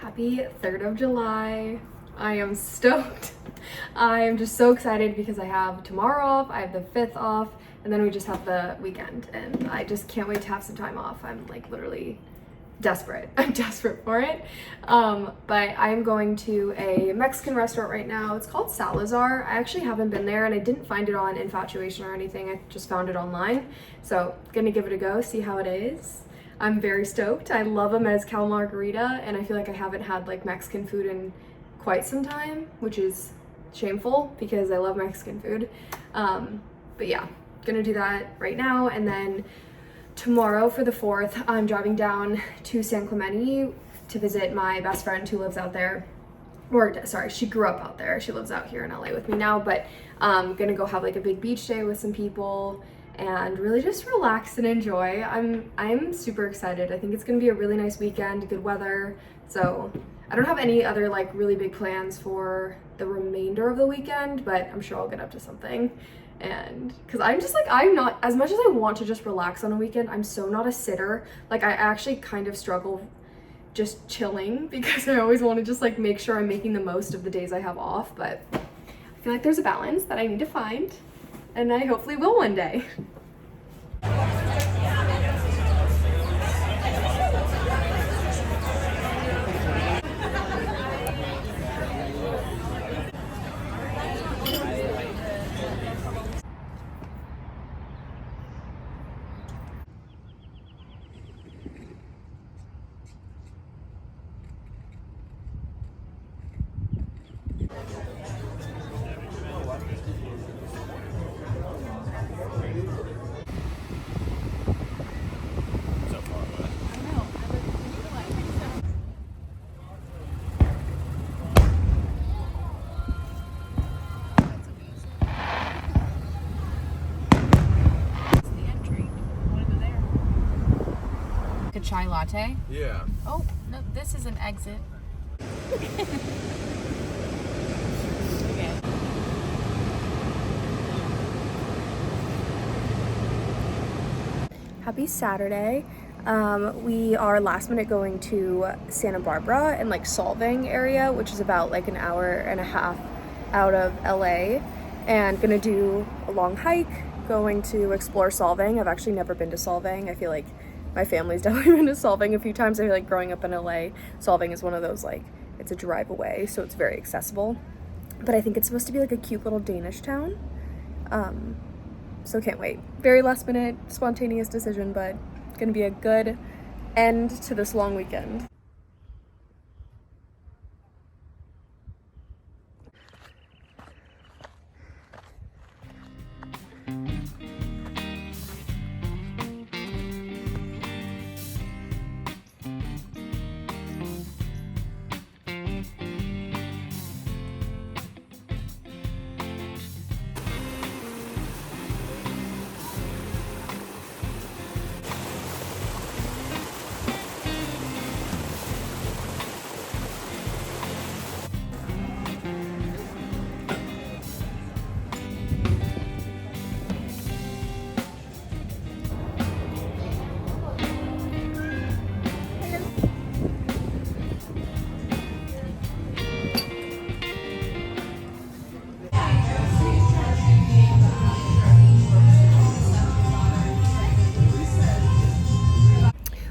Happy 3rd of July. I am stoked. I am just so excited because I have tomorrow off, I have the 5th off, and then we just have the weekend, and I just can't wait to have some time off. I'm like literally desperate. I'm desperate for it. But I'm going to a Mexican restaurant right now. It's called Salazar. I actually haven't been there, and I didn't find it on Infatuation or anything. I just found it online. So gonna give it a go, see how it is. I'm very stoked. I love a mezcal margarita, and I feel like I haven't had like Mexican food in quite some time, which is shameful because I love Mexican food. But yeah, gonna do that right now, and then tomorrow for the 4th, I'm driving down to San Clemente to visit my best friend who lives out there. Or sorry, she grew up out there. She lives out here in LA with me now, but I'm gonna go have like a big beach day with some people and really just relax and enjoy. I'm super excited. I think it's gonna be a really nice weekend, good weather. So I don't have any other like really big plans for the remainder of the weekend, but I'm sure I'll get up to something. And because I'm just like, I'm not, as much as I want to just relax on a weekend, I'm so not a sitter. Like I actually kind of struggle just chilling because I always want to just like make sure I'm making the most of the days I have off. But I feel like there's a balance that I need to find, and I hopefully will one day. Chai latte? Yeah. Oh, no, this is an exit. Okay. Happy Saturday. We are last minute going to Santa Barbara and like Solvang area, which is about like an hour and a half out of LA, and gonna do a long hike, going to explore Solvang. I've actually never been to Solvang. I feel like my family's definitely been to Solvang a few times. I feel like growing up in LA, Solvang is one of those like, it's a drive away, so it's very accessible. But I think it's supposed to be like a cute little Danish town. So can't wait. Very last minute, spontaneous decision, but gonna be a good end to this long weekend.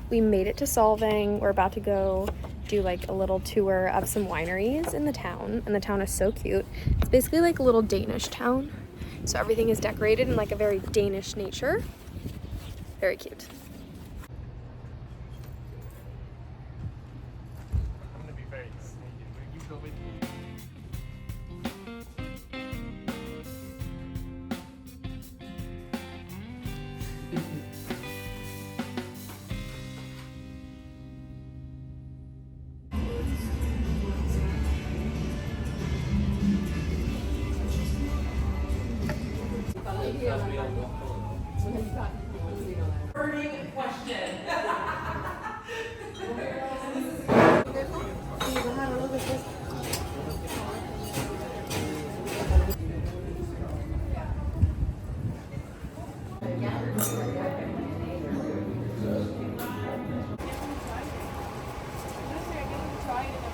We made it to Solvang. We're about to go do like a little tour of some wineries in the town, and the town is so cute. It's basically like a little Danish town, so everything is decorated in like a very Danish nature. Very cute. I'm gonna be very sneaky. You go with me. Burning question. Try it.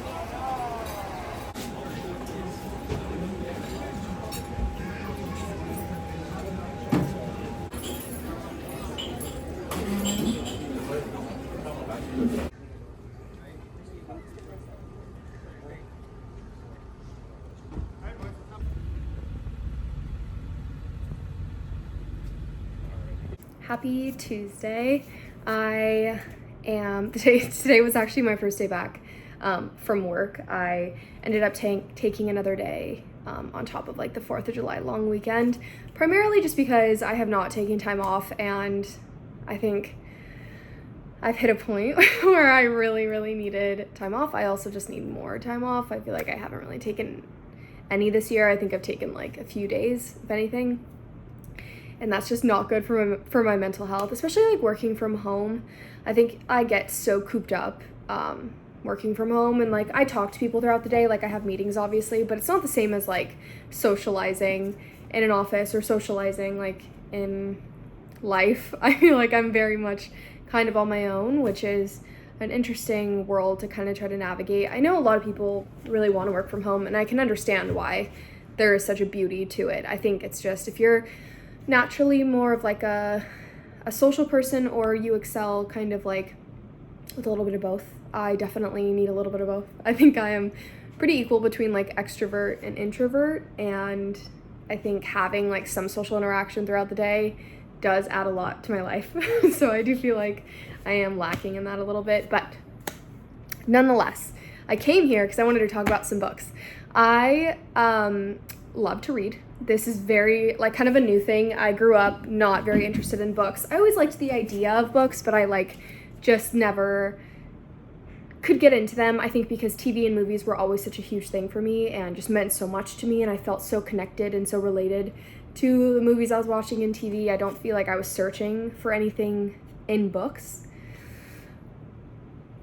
Happy Tuesday. Today was actually my first day back from work. I ended up taking another day on top of like the 4th of July long weekend, primarily just because I have not taken time off, and I think I've hit a point where I really needed time off. I also just need more time off. I feel like I haven't really taken any this year. I think I've taken like a few days, if anything. And that's just not good for my mental health, especially like working from home. I think I get so cooped up working from home, and like I talk to people throughout the day, like I have meetings obviously, but it's not the same as like socializing in an office or socializing like in life. I feel like I'm very much kind of on my own, which is an interesting world to kind of try to navigate. I know a lot of people really want to work from home, and I can understand why there is such a beauty to it. I think it's just if you're naturally more of like a social person, or you excel kind of like with a little bit of both. I definitely need a little bit of both. I think I am pretty equal between like extrovert and introvert, and I think having like some social interaction throughout the day does add a lot to my life. So I do feel like I am lacking in that a little bit, but nonetheless, I came here because I wanted to talk about some books. I love to read. This is very like kind of a new thing. I grew up not very interested in books. I always liked the idea of books, but I like just never could get into them. I think because TV and movies were always such a huge thing for me and just meant so much to me, and I felt so connected and so related to the movies I was watching in TV. I don't feel like I was searching for anything in books.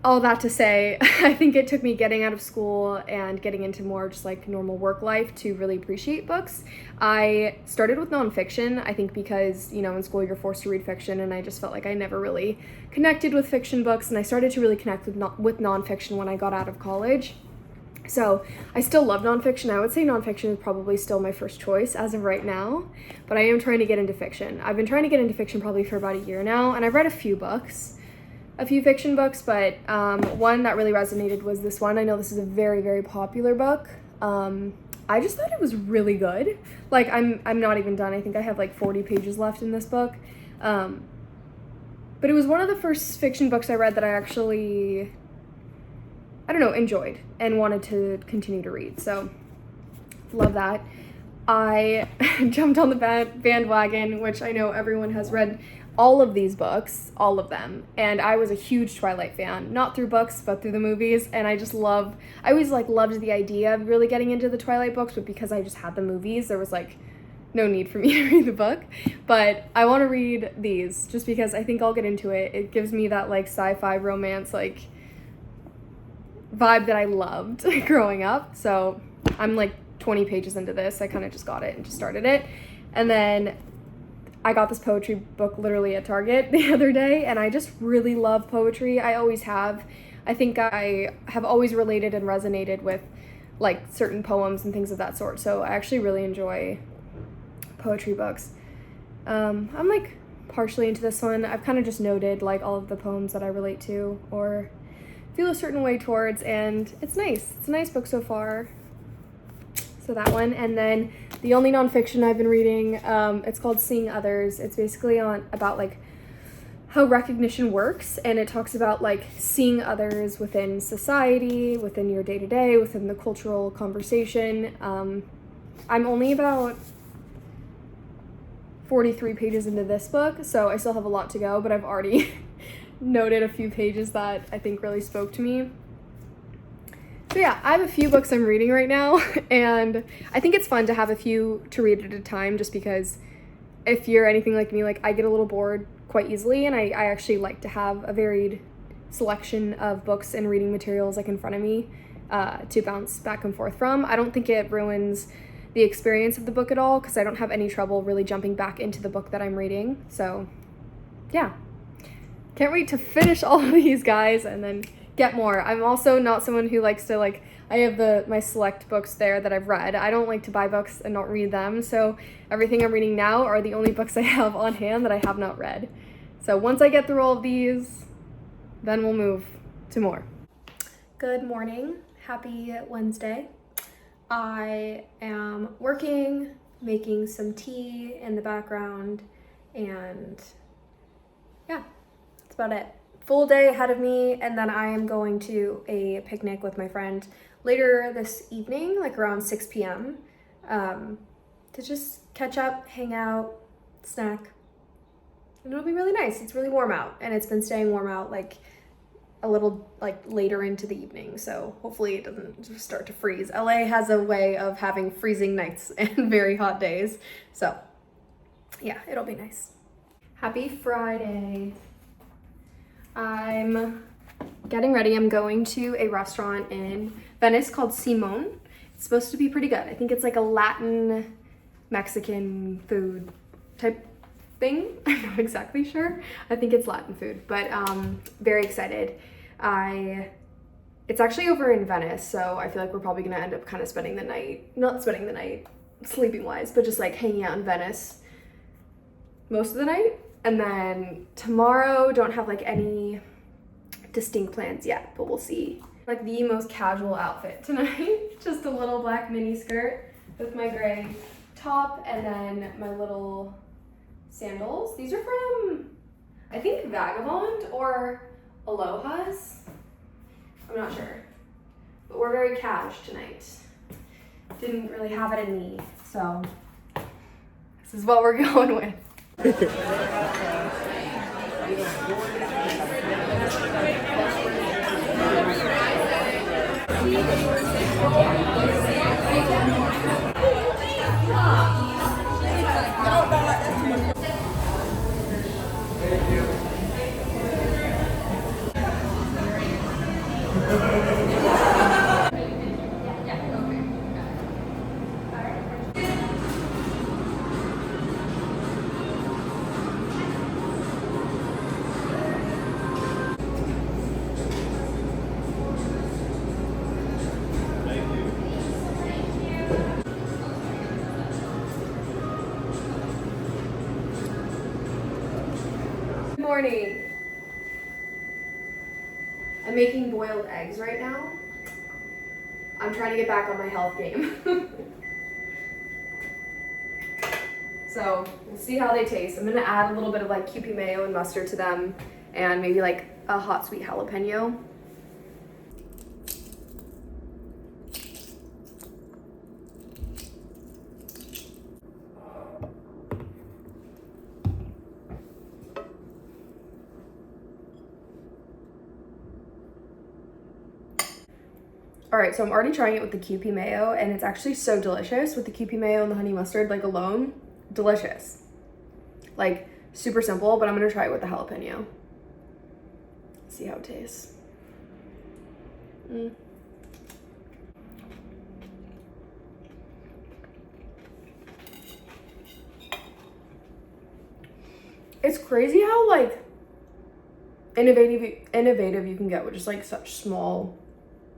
All that to say, I think it took me getting out of school and getting into more just like normal work life to really appreciate books. I started with nonfiction, I think because, you know, in school you're forced to read fiction, and I just felt like I never really connected with fiction books, and I started to really connect with nonfiction when I got out of college. So I still love nonfiction. I would say nonfiction is probably still my first choice as of right now, but I am trying to get into fiction. I've been trying to get into fiction probably for about a year now, and I've read a few fiction books, but one that really resonated was this one. I know this is a very popular book. I just thought it was really good. Like I'm not even done. I think I have like 40 pages left in this book. But it was one of the first fiction books I read that I actually, I don't know, enjoyed and wanted to continue to read. So love that. I jumped on the bandwagon, which I know everyone has read all of these books, all of them, and I was a huge Twilight fan, not through books, but through the movies, and I always like loved the idea of really getting into the Twilight books, but because I just had the movies, there was like no need for me to read the book. But I want to read these just because I think I'll get into it. It gives me that like sci-fi romance like vibe that I loved growing up. So I'm like 20 pages into this. I kind of just got it and just started it, and then I got this poetry book literally at Target the other day, and I just really love poetry. I always have. I think I have always related and resonated with like certain poems and things of that sort, so I actually really enjoy poetry books. I'm like partially into this one. I've kind of just noted like all of the poems that I relate to or feel a certain way towards, and it's nice. It's a nice book so far. So that one, and then the only nonfiction I've been reading, it's called Seeing Others. It's basically about like how recognition works, and it talks about like seeing others within society, within your day-to-day, within the cultural conversation. I'm only about 43 pages into this book, so I still have a lot to go, but I've already noted a few pages that I think really spoke to me. So yeah, I have a few books I'm reading right now, and I think it's fun to have a few to read at a time, just because if you're anything like me, like I get a little bored quite easily, and I actually like to have a varied selection of books and reading materials like in front of me to bounce back and forth from. I don't think it ruins the experience of the book at all, because I don't have any trouble really jumping back into the book that I'm reading. So yeah, can't wait to finish all of these, guys, and then get more. I'm also not someone who likes to like, I have my select books there that I've read. I don't like to buy books and not read them, so everything I'm reading now are the only books I have on hand that I have not read. So once I get through all of these, then we'll move to more. Good morning. Happy Wednesday. I am working, making some tea in the background, and yeah, that's about it. Full day ahead of me, and then I am going to a picnic with my friend later this evening, like around 6 p.m. To just catch up, hang out, snack, and it'll be really nice. It's really warm out, and it's been staying warm out like a little like later into the evening, so hopefully it doesn't start to freeze. LA has a way of having freezing nights and very hot days, so yeah, it'll be nice. Happy Friday. I'm getting ready. I'm going to a restaurant in Venice called Simone. It's supposed to be pretty good. I think it's like a Latin Mexican food type thing. I'm not exactly sure. I think it's Latin food, but very excited. It's actually over in Venice, so I feel like we're probably gonna end up kind of spending the night, not spending the night sleeping wise, but just like hanging out in Venice most of the night. And then tomorrow, don't have like any distinct plans yet, but we'll see. Like the most casual outfit tonight, just a little black mini skirt with my gray top and then my little sandals. These are from, I think, Vagabond or Aloha's. I'm not sure, but we're very cash tonight. Didn't really have it in me, so this is what we're going with. Morning. I'm making boiled eggs right now. I'm trying to get back on my health game. So we'll see how they taste. I'm gonna add a little bit of like Kewpie mayo and mustard to them and maybe like a hot sweet jalapeno. All right, so I'm already trying it with the Kewpie mayo, and it's actually so delicious with the Kewpie mayo and the honey mustard, like alone, delicious. Like super simple, but I'm gonna try it with the jalapeno. See how it tastes. It's crazy how like innovative you can get with just like such small,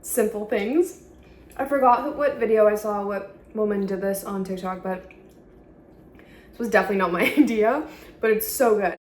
simple things. I forgot what video I saw, what woman did this on TikTok, but this was definitely not my idea, but it's so good.